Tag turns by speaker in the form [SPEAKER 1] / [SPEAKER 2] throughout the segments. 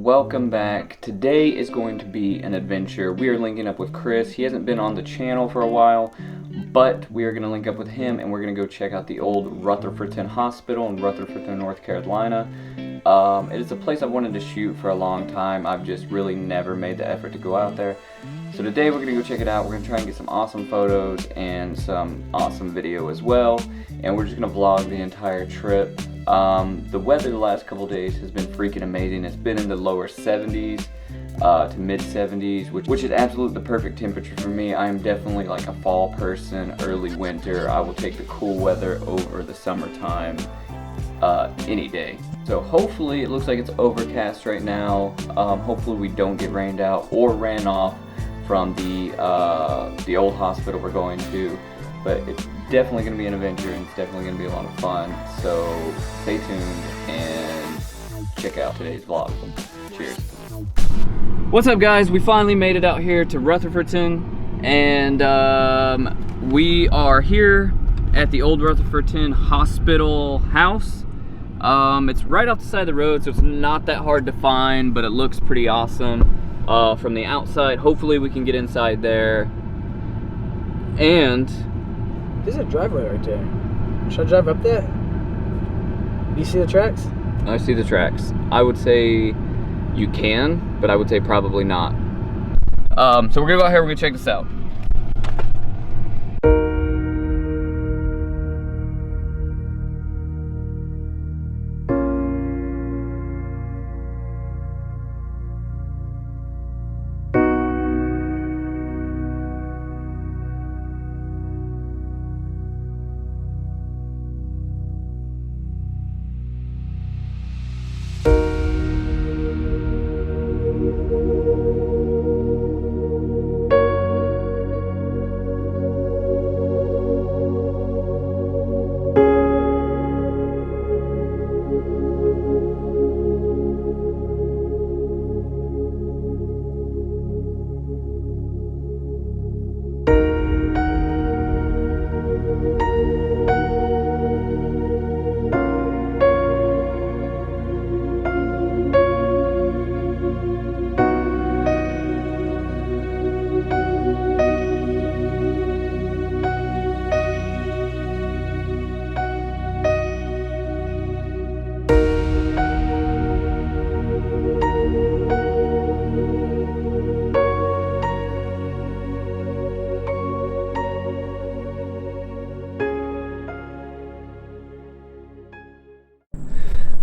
[SPEAKER 1] welcome back. Today is going to be an adventure. We are linking up with Chris. He hasn't been on the channel for a while, but we are going to link up with him and we're going to go check out the old Rutherfordton Hospital in Rutherfordton, North Carolina. It is a place I've wanted to shoot for a long time. I've just really never made the effort to go out there. So today we're going to go check it out. We're going to try and get some awesome photos and some awesome video as well. And we're just going to vlog the entire trip. The weather the last couple days has been freaking amazing. It's been in the lower 70s to mid 70s, which is absolutely the perfect temperature for me. I am definitely like a fall person, early winter. I will take the cool weather over the summertime any day. So hopefully it looks like it's overcast right now. Hopefully we don't get rained out or ran off from the old hospital we're going to. But it's definitely going to be an adventure and it's definitely going to be a lot of fun. So stay tuned and check out today's vlog. Cheers. What's up, guys? We finally made it out here to Rutherfordton, and we are here at the old Rutherfordton Hospital House. It's right off the side of the road, so it's not that hard to find, but it looks pretty awesome from the outside. Hopefully we can get inside there. And
[SPEAKER 2] there's a driveway right there. Should I drive up there? Do you see the tracks?
[SPEAKER 1] I see the tracks. I would say you can, but I would say probably not. So we're gonna go out here, we're gonna check this out.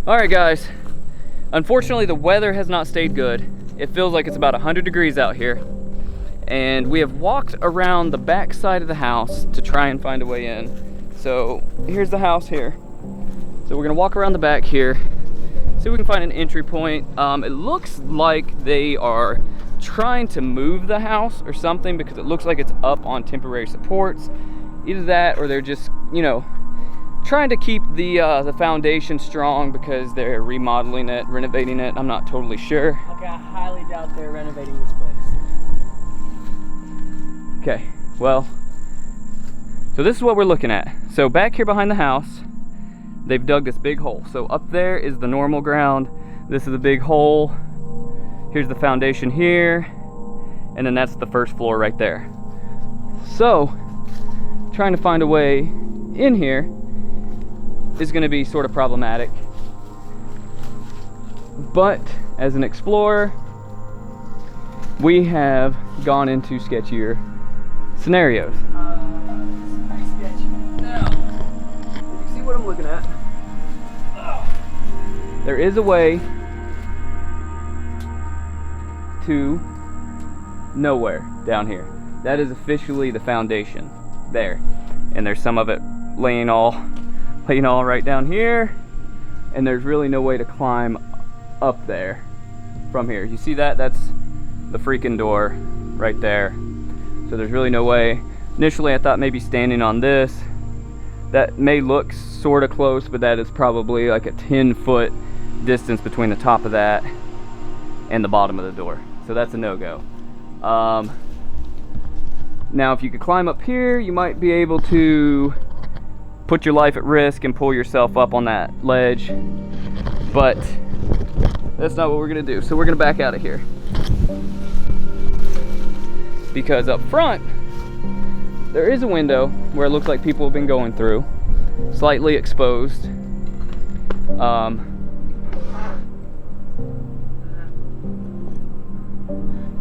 [SPEAKER 1] Alright guys, unfortunately the weather has not stayed good. It feels like it's about 100 degrees out here. And we have walked around the back side of the house to try and find a way in. So here's the house here. So we're gonna walk around the back here, see if we can find an entry point. It looks like they are trying to move the house or something because it looks like it's up on temporary supports. Either that or they're just, you know, trying to keep the foundation strong because they're remodeling it, renovating it. I'm not totally sure.
[SPEAKER 2] Okay, I highly doubt they're renovating this place.
[SPEAKER 1] Okay, well, so this is what we're looking at. So back here behind the house, they've dug this big hole. So up there is the normal ground. This is a big hole. Here's the foundation here. And then that's the first floor right there. So, trying to find a way in here is going to be sort of problematic, but as an explorer we have gone into sketchier scenarios.
[SPEAKER 2] Pretty sketchy. Now, you see what I'm looking at?
[SPEAKER 1] There is a way to nowhere down here. That is officially the foundation there, and there's some of it laying all right down here, and there's really no way to climb up there from here. You see that? That's the freaking door right there. So there's really no way. Initially I thought maybe standing on this, that may look sort of close, but that is probably like a 10-foot distance between the top of that and the bottom of the door. So that's a no-go. Now if you could climb up here, you might be able to put your life at risk and pull yourself up on that ledge, but That's not what we're gonna do. So we're gonna back out of here. Because up front, there is a window where it looks like people have been going through. Slightly exposed.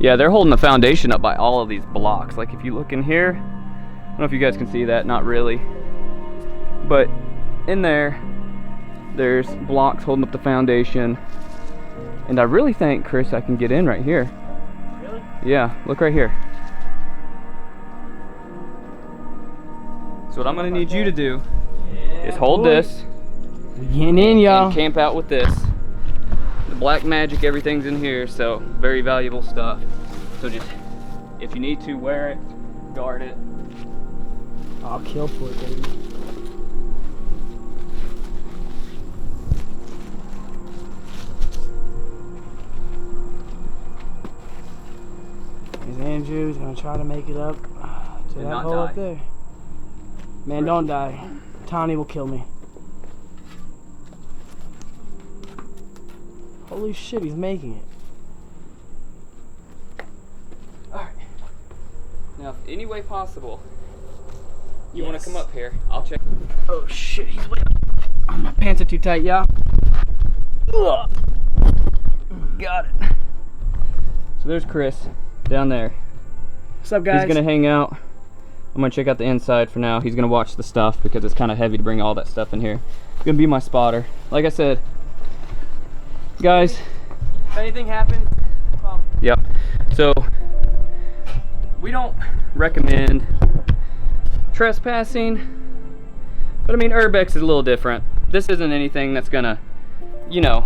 [SPEAKER 1] Yeah, they're holding the foundation up by all of these blocks. Like if you look in here, I don't know if you guys can see that, not really. But in there, there's blocks holding up the foundation. And I really think, Chris, I can get in right here.
[SPEAKER 2] Really?
[SPEAKER 1] Yeah, look right here. So what I'm gonna need you to do is hold this.
[SPEAKER 2] We getting in, y'all.
[SPEAKER 1] And camp out with this. The black magic, everything's in here, so very valuable stuff. So just, if you need to, wear it, guard it.
[SPEAKER 2] I'll kill for it, baby. Here's Andrew's gonna try to make it up to
[SPEAKER 1] And
[SPEAKER 2] that
[SPEAKER 1] not
[SPEAKER 2] hole
[SPEAKER 1] die.
[SPEAKER 2] up there. Man, don't die. Tawny will kill me. Holy shit, he's making it.
[SPEAKER 1] Alright. Now, if any way possible, you want
[SPEAKER 2] Yes.
[SPEAKER 1] to come up here, I'll check.
[SPEAKER 2] Oh shit, he's way up. Oh, my pants are too tight, y'all. Ugh. Got it.
[SPEAKER 1] So there's Chris down there.
[SPEAKER 2] What's up, guys?
[SPEAKER 1] He's gonna hang out. I'm gonna check out the inside for now. He's gonna watch the stuff because it's kind of heavy to bring all that stuff in here. He's gonna be my spotter. Like I said, guys.
[SPEAKER 2] If anything happens, well,
[SPEAKER 1] Yep. So we don't recommend trespassing, but I mean urbex is a little different. This isn't anything that's gonna, you know,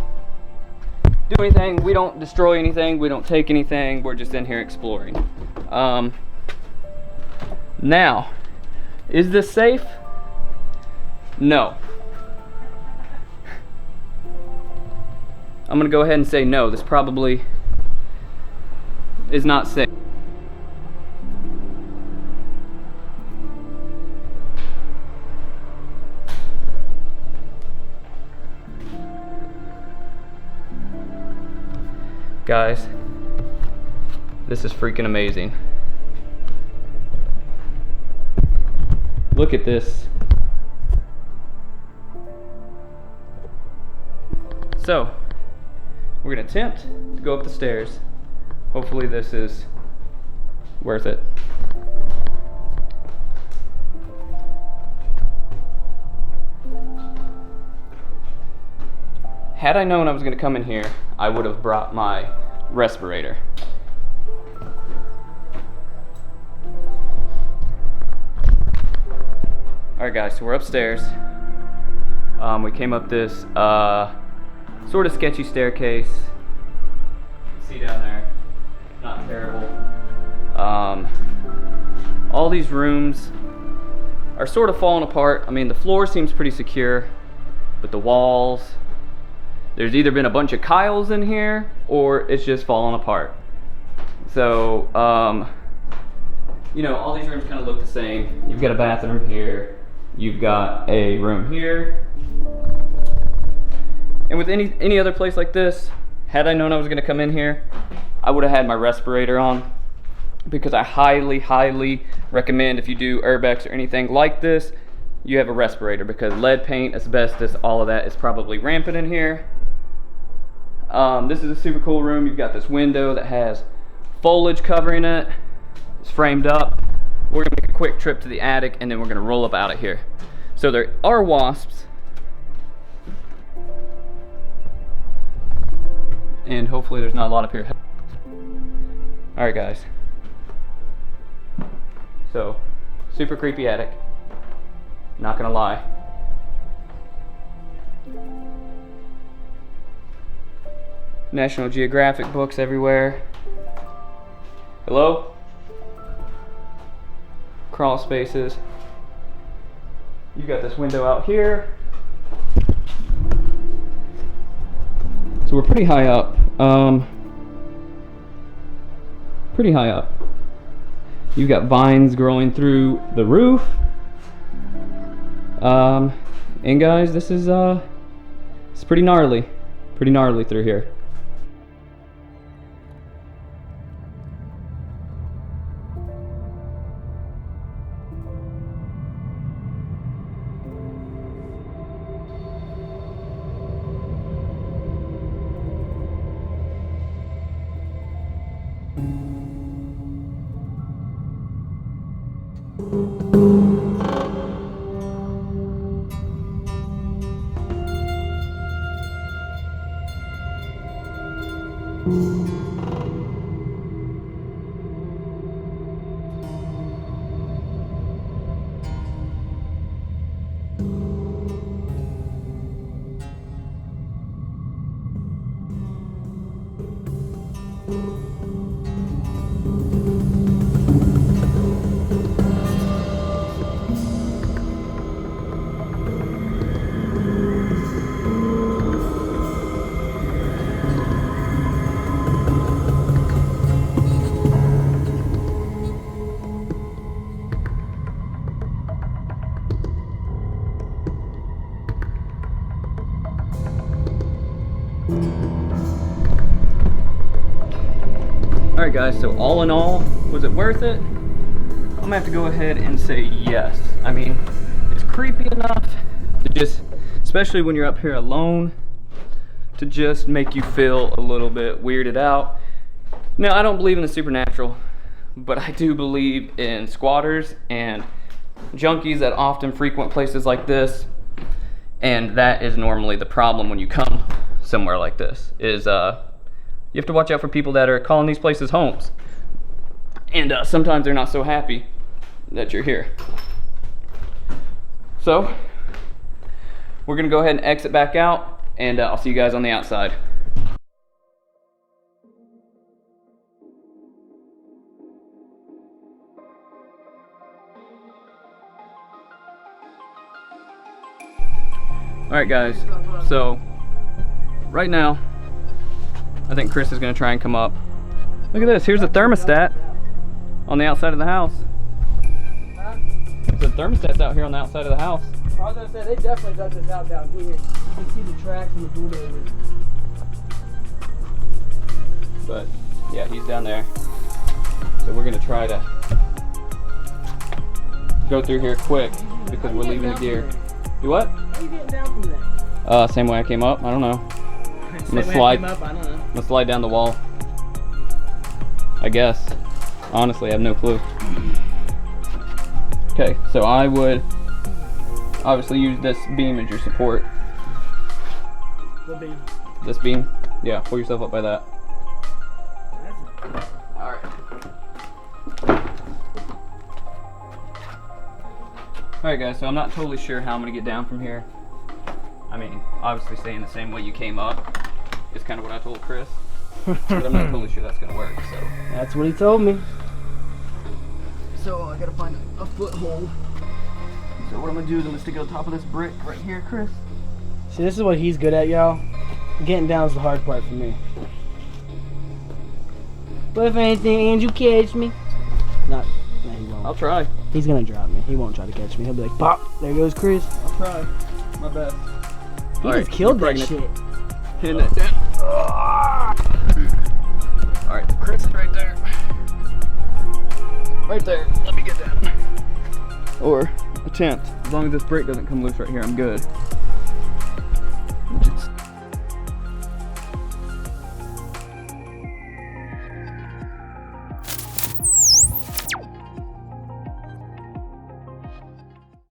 [SPEAKER 1] do anything. We don't destroy anything. We don't take anything. We're just in here exploring. Now, is this safe? No. I'm gonna go ahead and say no. This probably is not safe. Guys, this is freaking amazing. Look at this. So, we're gonna attempt to go up the stairs. Hopefully this is worth it. Had I known I was gonna come in here, I would have brought my respirator. Alright guys, so we're upstairs. We came up this sort of sketchy staircase. See down there, not terrible. All these rooms are sort of falling apart. I mean, the floor seems pretty secure, but the walls, there's either been a bunch of Kyles in here or it's just falling apart. So, you know, all these rooms kind of look the same. You've got a bathroom here. You've got a room here. And with any other place like this, had I known I was gonna come in here, I would have had my respirator on, because I highly, highly recommend if you do urbex or anything like this, you have a respirator, because lead paint, asbestos, all of that is probably rampant in here. This is a super cool room. You've got this window that has foliage covering it. It's framed up. We're gonna make a quick trip to the attic and then we're gonna roll up out of here. So there are wasps. And hopefully there's not a lot up here. Alright guys. So, super creepy attic. Not gonna lie. National Geographic books everywhere. Hello? Crawl spaces. You got this window out here. So we're pretty high up. Pretty high up. You've got vines growing through the roof. And guys, this is it's pretty gnarly. Pretty gnarly through here. Alright guys, so all in all, was it worth it? I'm gonna have to go ahead and say yes. I mean, it's creepy enough to just, especially when you're up here alone, to just make you feel a little bit weirded out. Now, I don't believe in the supernatural, but I do believe in squatters and junkies that often frequent places like this, and that is normally the problem when you come somewhere like this, is you have to watch out for people that are calling these places homes. And sometimes they're not so happy that you're here. So, we're gonna go ahead and exit back out, and I'll see you guys on the outside. Alright guys, so right now, I think Chris is going to try and come up. Look at this, here's a thermostat on the outside of the house. The thermostat's out here on the outside of the house.
[SPEAKER 2] I was going to say, they definitely dug this out down here. You can see the tracks and the bulldozers.
[SPEAKER 1] But, yeah, he's down there. So we're going to try to go through here quick because we're leaving the gear. Do what?
[SPEAKER 2] How are you getting down from there?
[SPEAKER 1] Same way I came up, I don't know. I'm gonna slide down the wall. I guess. Honestly, I have no clue. Okay, so I would obviously use this beam as your support.
[SPEAKER 2] What beam?
[SPEAKER 1] This beam? Yeah, pull yourself up by that. Alright. Alright guys, so I'm not totally sure how I'm gonna get down from here. I mean, obviously staying the same way you came up is kind of what I told Chris. But I'm not totally sure that's gonna work, so.
[SPEAKER 2] That's what he told me. So I gotta find a foothold.
[SPEAKER 1] So what I'm gonna do is I'm gonna stick on top of this brick right here, Chris.
[SPEAKER 2] See, this is what he's good at, y'all. Getting down is the hard part for me. But if anything, and you catch me. No, he won't.
[SPEAKER 1] I'll try.
[SPEAKER 2] He's gonna drop me. He won't try to catch me. He'll be like, pop, there goes Chris.
[SPEAKER 1] I'll try. My best.
[SPEAKER 2] He just killed that shit.
[SPEAKER 1] Hitting it down. Alright, Chris is right there. Right there. Let me get down. Or attempt. As long as this brake doesn't come loose right here, I'm good.